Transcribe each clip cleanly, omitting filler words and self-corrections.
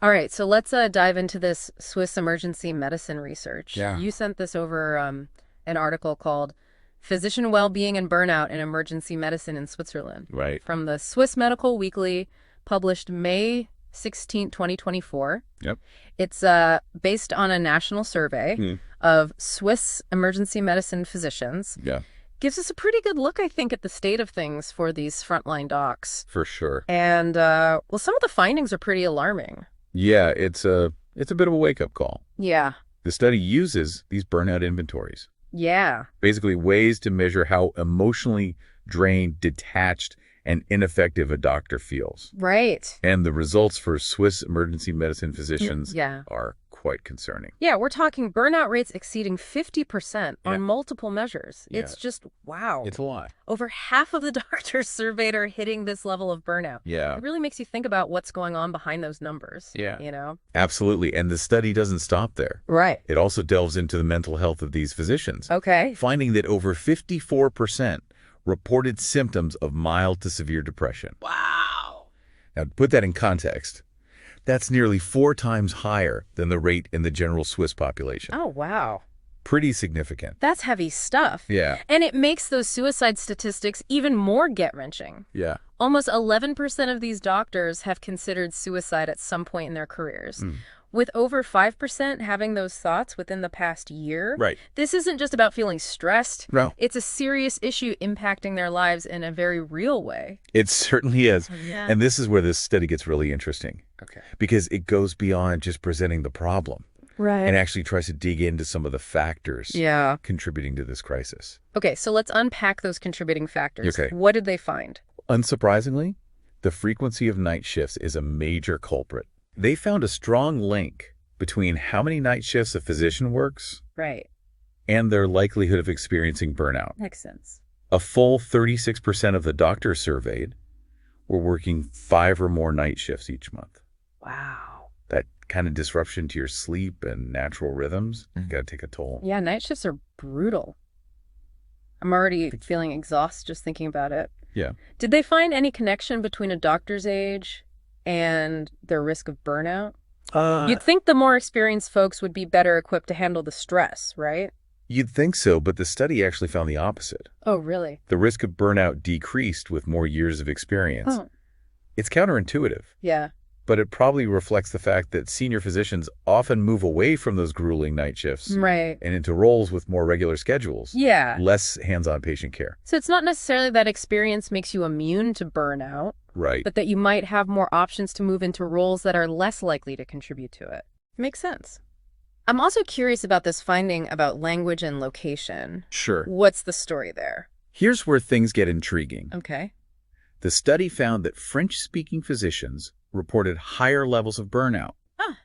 All right, so let's dive into this Swiss emergency medicine research. Yeah. You sent this over an article called Physician Wellbeing and Burnout in Emergency Medicine in Switzerland Right. from the Swiss Medical Weekly, published May 16, 2024. Yep. It's based on a national survey of Swiss emergency medicine physicians. Yeah, Gives us a pretty good look, I think, at the state of things for these frontline docs. for sure. And, well, some of the findings are pretty alarming. Yeah, it's a bit of a wake-up call. Yeah. The study uses these burnout inventories, Yeah. basically ways to measure how emotionally drained, detached, and ineffective a doctor feels. Right. And the results for Swiss emergency medicine physicians Yeah. are quite concerning. Yeah, we're talking burnout rates exceeding 50% Yeah. on multiple measures. Yeah. It's just, wow. It's a lot. Over half of the doctors surveyed are hitting this level of burnout. Yeah, It really makes you think about what's going on behind those numbers. Yeah. You know? absolutely. And the study doesn't stop there. Right. It also delves into the mental health of these physicians, Okay. finding that over 54% reported symptoms of mild to severe depression. Wow. Now, to put that in context, that's nearly 4 times higher than the rate in the general Swiss population. Oh, wow. Pretty significant. That's heavy stuff. Yeah, And it makes those suicide statistics even more gut-wrenching. yeah. Almost 11% of these doctors have considered suicide at some point in their careers. Mm. With over 5% having those thoughts within the past year, Right. this isn't just about feeling stressed. No, It's a serious issue impacting their lives in a very real way. it certainly is. Yeah. And this is where this study gets really interesting, Okay. because it goes beyond just presenting the problem Right. and actually tries to dig into some of the factors Yeah. contributing to this crisis. Okay, so let's unpack those contributing factors. Okay. What did they find? Unsurprisingly, the frequency of night shifts is a major culprit. They found a strong link between how many night shifts a physician works Right. and their likelihood of experiencing burnout. Makes sense. A full 36% of the doctors surveyed were working 5 or more night shifts each month. Wow. That kind of disruption to your sleep and natural rhythms got to take a toll. Yeah, night shifts are brutal. I'm already feeling exhausted just thinking about it. Yeah. Did they find any connection between a doctor's age and their risk of burnout? You'd think the more experienced folks would be better equipped to handle the stress, right? You'd think so, but the study actually found the opposite. Oh, really? The risk of burnout decreased with more years of experience. Oh, It's counterintuitive, yeah. but it probably reflects the fact that senior physicians often move away from those grueling night shifts Right. and into roles with more regular schedules, Yeah. less hands-on patient care. So it's not necessarily that experience makes you immune to burnout, Right. but that you might have more options to move into roles that are less likely to contribute to it. Makes sense. I'm also curious about this finding about language and location. Sure. What's the story there? Here's where things get intriguing. Okay. The study found that French-speaking physicians reported higher levels of burnout Ah,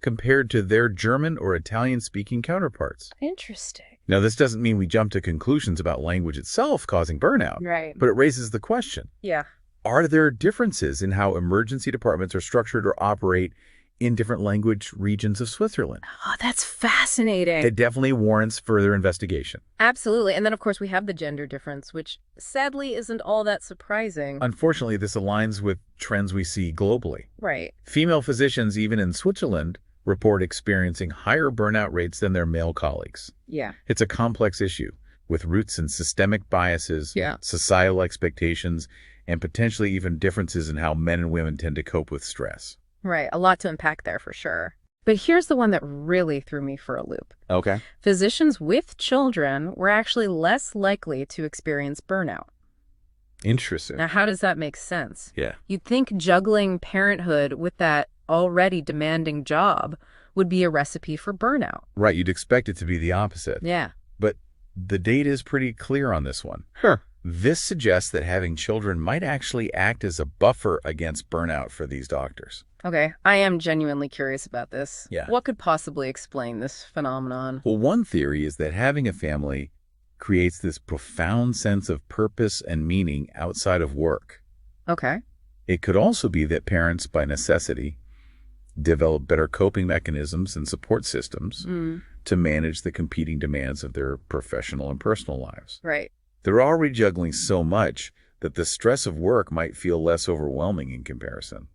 compared to their German or Italian-speaking counterparts. interesting. Now, this doesn't mean we jump to conclusions about language itself causing burnout, Right. but it raises the question, Yeah. are there differences in how emergency departments are structured or operate in different language regions of Switzerland? Oh, that's fascinating. It definitely warrants further investigation. Absolutely. And then, of course, we have the gender difference, which sadly isn't all that surprising. Unfortunately, this aligns with trends we see globally. Right. Female physicians, even in Switzerland, report experiencing higher burnout rates than their male colleagues. Yeah. It's a complex issue with roots in systemic biases, Yeah. societal expectations, and potentially even differences in how men and women tend to cope with stress. Right. A lot to unpack there for sure. But here's the one that really threw me for a loop. Okay. Physicians with children were actually less likely to experience burnout. Interesting. Now, how does that make sense? Yeah. You'd think juggling parenthood with that already demanding job would be a recipe for burnout. Right. You'd expect it to be the opposite. Yeah. But the data is pretty clear on this one. Sure. This suggests that having children might actually act as a buffer against burnout for these doctors. Okay, I am genuinely curious about this. Yeah. What could possibly explain this phenomenon? Well, one theory is that having a family creates this profound sense of purpose and meaning outside of work. Okay. It could also be that parents, by necessity, develop better coping mechanisms and support systems to manage the competing demands of their professional and personal lives. Right. They're already juggling so much that the stress of work might feel less overwhelming in comparison.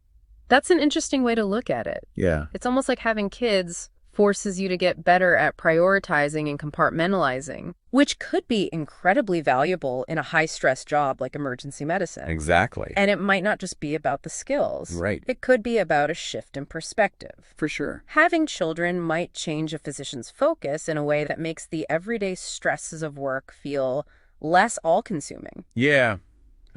That's an interesting way to look at it. Yeah. It's almost like having kids forces you to get better at prioritizing and compartmentalizing, which could be incredibly valuable in a high-stress job like emergency medicine. Exactly. And it might not just be about the skills. Right. It could be about a shift in perspective. For sure. Having children might change a physician's focus in a way that makes the everyday stresses of work feel less all-consuming. Yeah.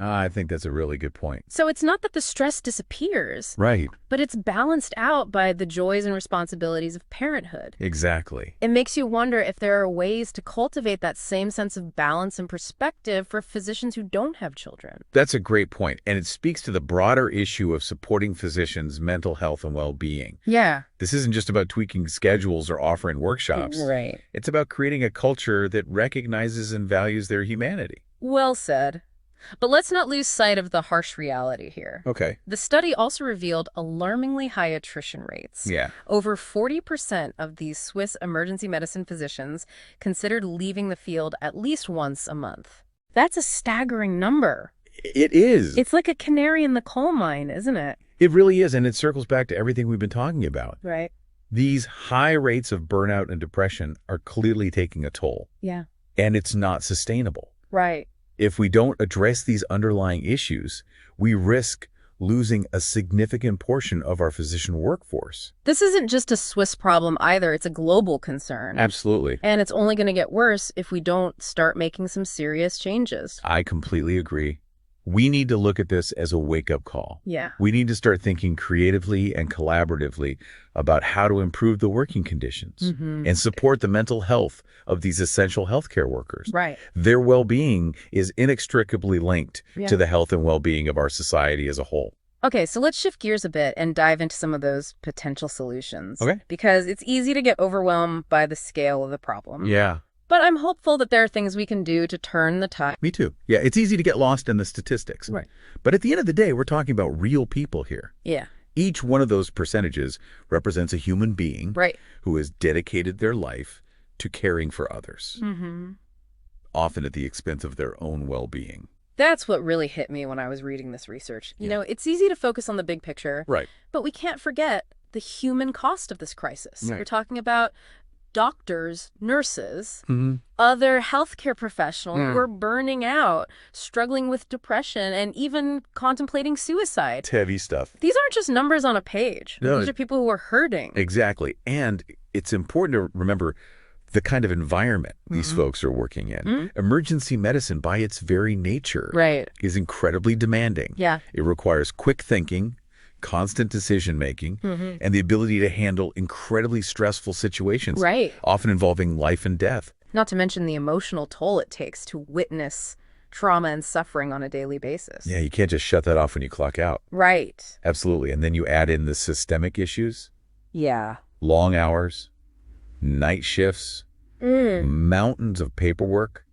I think that's a really good point. So it's not that the stress disappears, Right. but it's balanced out by the joys and responsibilities of parenthood. Exactly. It makes you wonder if there are ways to cultivate that same sense of balance and perspective for physicians who don't have children. That's a great point, and it speaks to the broader issue of supporting physicians' mental health and well-being. Yeah. This isn't just about tweaking schedules or offering workshops. Right. It's about creating a culture that recognizes and values their humanity. Well said. But let's not lose sight of the harsh reality here. Okay. The study also revealed alarmingly high attrition rates. Yeah. Over 40% of these Swiss emergency medicine physicians considered leaving the field at least once a month. That's a staggering number. It is. It's like a canary in the coal mine, isn't it? It really is, and it circles back to everything we've been talking about. Right. These high rates of burnout and depression are clearly taking a toll. Yeah. And it's not sustainable. Right. If we don't address these underlying issues, we risk losing a significant portion of our physician workforce. This isn't just a Swiss problem either. It's a global concern. Absolutely. And it's only going to get worse if we don't start making some serious changes. I completely agree. We need to look at this as a wake-up call. Yeah. We need to start thinking creatively and collaboratively about how to improve the working conditions and support the mental health of these essential healthcare workers. Right. Their well-being is inextricably linked to the health and well-being of our society as a whole. Okay, so let's shift gears a bit and dive into some of those potential solutions. Okay. Because it's easy to get overwhelmed by the scale of the problem. Yeah. But I'm hopeful that there are things we can do to turn the tide. Me too. Yeah, it's easy to get lost in the statistics. Right. But at the end of the day, we're talking about real people here. Yeah. Each one of those percentages represents a human being who has dedicated their life to caring for others, often at the expense of their own well-being. That's what really hit me when I was reading this research. You know, it's easy to focus on the big picture, but we can't forget the human cost of this crisis. We're talking about doctors, nurses, other healthcare professionals who are burning out, struggling with depression, and even contemplating suicide. It's heavy stuff. These aren't just numbers on a page. No, These are people who are hurting. Exactly. And it's important to remember the kind of environment these folks are working in. Emergency medicine, by its very nature, is incredibly demanding. Yeah. It requires quick thinking, constant decision-making, and the ability to handle incredibly stressful situations, often involving life and death. Not to mention the emotional toll it takes to witness trauma and suffering on a daily basis. Yeah, you can't just shut that off when you clock out. Right. Absolutely. And then you add in the systemic issues. Yeah. Long hours, night shifts, mountains of paperwork,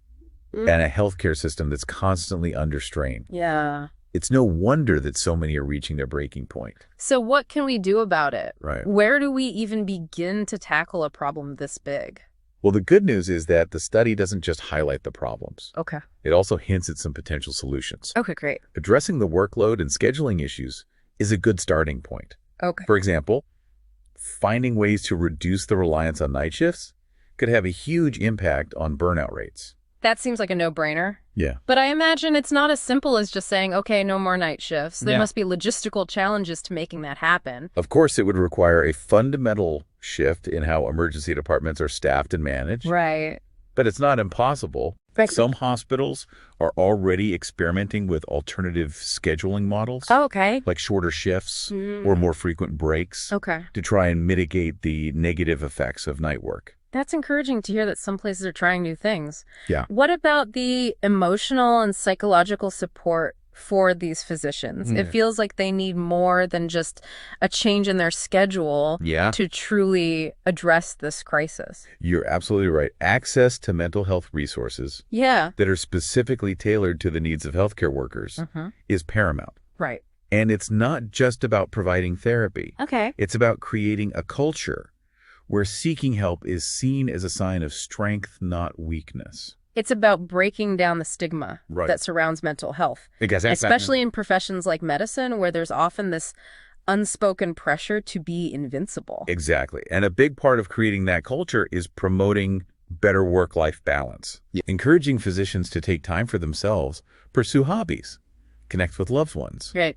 and a healthcare system that's constantly under strain. Yeah. It's no wonder that so many are reaching their breaking point. So what can we do about it? Right. Where do we even begin to tackle a problem this big? Well, the good news is that the study doesn't just highlight the problems. Okay. It also hints at some potential solutions. Okay, great. Addressing the workload and scheduling issues is a good starting point. Okay. For example, finding ways to reduce the reliance on night shifts could have a huge impact on burnout rates. That seems like a no-brainer. Yeah. But I imagine it's not as simple as just saying, okay, no more night shifts. There must be logistical challenges to making that happen. Of course, it would require a fundamental shift in how emergency departments are staffed and managed. Right. But it's not impossible. Right. Some hospitals are already experimenting with alternative scheduling models. Oh, okay. Like shorter shifts or more frequent breaks. Okay. To try and mitigate the negative effects of night work. That's encouraging to hear that some places are trying new things. Yeah. What about the emotional and psychological support for these physicians? It feels like they need more than just a change in their schedule to truly address this crisis. You're absolutely right. Access to mental health resources that are specifically tailored to the needs of healthcare workers is paramount. Right. And it's not just about providing therapy. Okay. It's about creating a culture where seeking help is seen as a sign of strength, not weakness. It's about breaking down the stigma that surrounds mental health, especially in professions like medicine, where there's often this unspoken pressure to be invincible. Exactly. And a big part of creating that culture is promoting better work-life balance, encouraging physicians to take time for themselves, pursue hobbies, connect with loved ones. Right.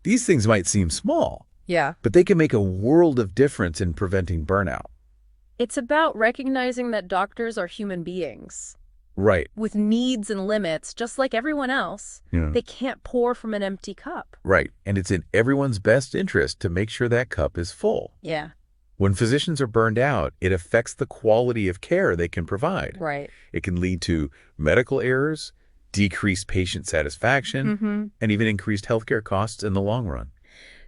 These things might seem small, but they can make a world of difference in preventing burnout. It's about recognizing that doctors are human beings. Right. With needs and limits, just like everyone else. They can't pour from an empty cup. Right. And it's in everyone's best interest to make sure that cup is full. Yeah. When physicians are burned out, it affects the quality of care they can provide. Right. It can lead to medical errors, decreased patient satisfaction, and even increased healthcare costs in the long run.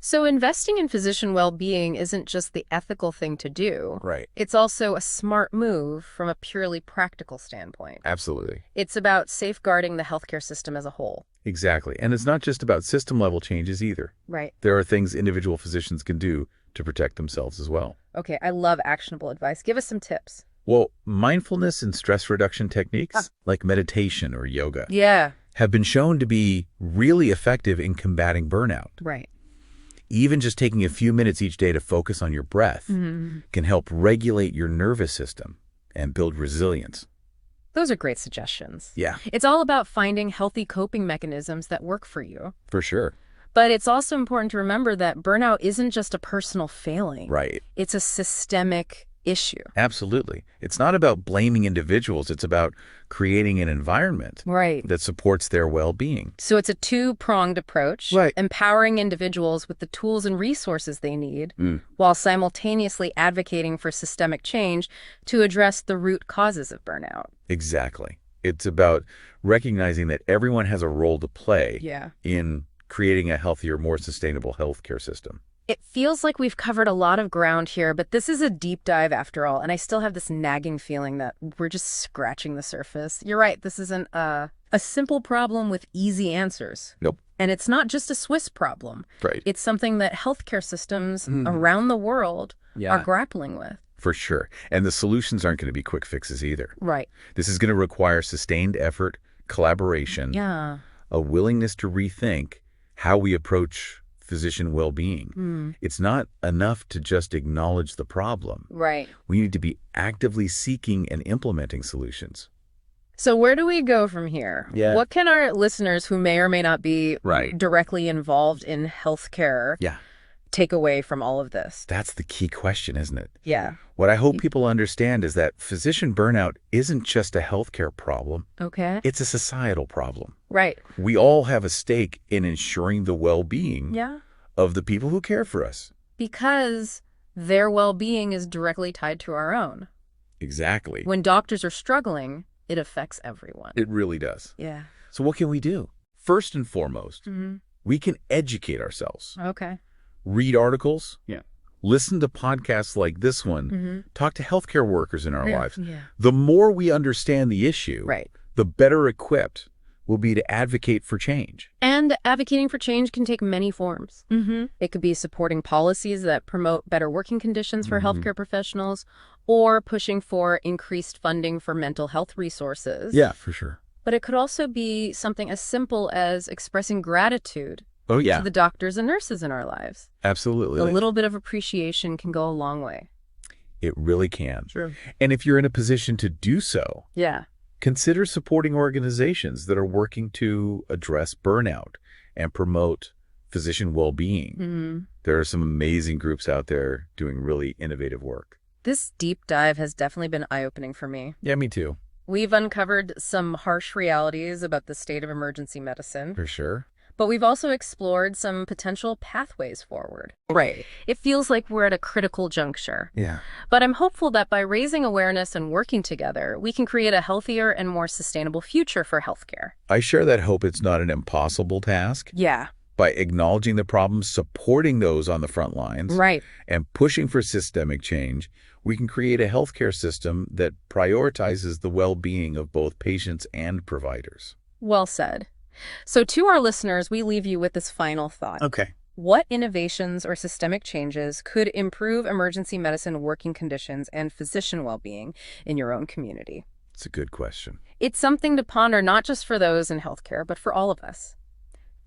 So investing in physician well-being isn't just the ethical thing to do. Right. It's also a smart move from a purely practical standpoint. Absolutely. It's about safeguarding the healthcare system as a whole. Exactly. And it's not just about system-level changes either. Right. There are things individual physicians can do to protect themselves as well. Okay, I love actionable advice. Give us some tips. Well, mindfulness and stress reduction techniques like meditation or yoga have been shown to be really effective in combating burnout. Right. Even just taking a few minutes each day to focus on your breath can help regulate your nervous system and build resilience. Those are great suggestions. Yeah. It's all about finding healthy coping mechanisms that work for you. For sure. But it's also important to remember that burnout isn't just a personal failing. Right. It's a systemic issue. Absolutely. It's not about blaming individuals. It's about creating an environment that supports their well-being. So it's a two-pronged approach, empowering individuals with the tools and resources they need, while simultaneously advocating for systemic change to address the root causes of burnout. Exactly. It's about recognizing that everyone has a role to play in creating a healthier, more sustainable healthcare system. It feels like we've covered a lot of ground here, but this is a deep dive after all, and I still have this nagging feeling that we're just scratching the surface. You're right, this isn't a simple problem with easy answers. Nope. And it's not just a Swiss problem. Right. It's something that healthcare systems around the world are grappling with. For sure. And the solutions aren't going to be quick fixes either. Right. This is going to require sustained effort, collaboration, a willingness to rethink how we approach physician well-being. It's not enough to just acknowledge the problem. Right. We need to be actively seeking and implementing solutions. So where do we go from here? Yeah. What can our listeners who may or may not be directly involved in healthcare take away from all of this? That's the key question, isn't it? Yeah. What I hope people understand is that physician burnout isn't just a healthcare problem. Okay. It's a societal problem. Right. We all have a stake in ensuring the well-being of the people who care for us. Because their well-being is directly tied to our own. Exactly. When doctors are struggling, it affects everyone. It really does. Yeah. So what can we do? First and foremost, we can educate ourselves. Okay. Read articles. Yeah. Listen to podcasts like this one. Talk to healthcare workers in our lives. Yeah. The more we understand the issue, the better equipped we'll be to advocate for change. And advocating for change can take many forms. It could be supporting policies that promote better working conditions for healthcare professionals, or pushing for increased funding for mental health resources. Yeah, for sure. But it could also be something as simple as expressing gratitude to the doctors and nurses in our lives. Absolutely. A little bit of appreciation can go a long way. It really can. True. And if you're in a position to do so, consider supporting organizations that are working to address burnout and promote physician well-being. There are some amazing groups out there doing really innovative work. This deep dive has definitely been eye-opening for me. Yeah, me too. We've uncovered some harsh realities about the state of emergency medicine. For sure. But we've also explored some potential pathways forward. Right. It feels like we're at a critical juncture. Yeah. But I'm hopeful that by raising awareness and working together, we can create a healthier and more sustainable future for healthcare. I share that hope. It's not an impossible task. Yeah. By acknowledging the problems, supporting those on the front lines, and pushing for systemic change, we can create a healthcare system that prioritizes the well-being of both patients and providers. Well said. So to our listeners, we leave you with this final thought. Okay. What innovations or systemic changes could improve emergency medicine working conditions and physician well-being in your own community? It's a good question. It's something to ponder not just for those in healthcare, but for all of us.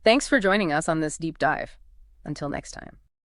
Thanks for joining us on this deep dive. Until next time.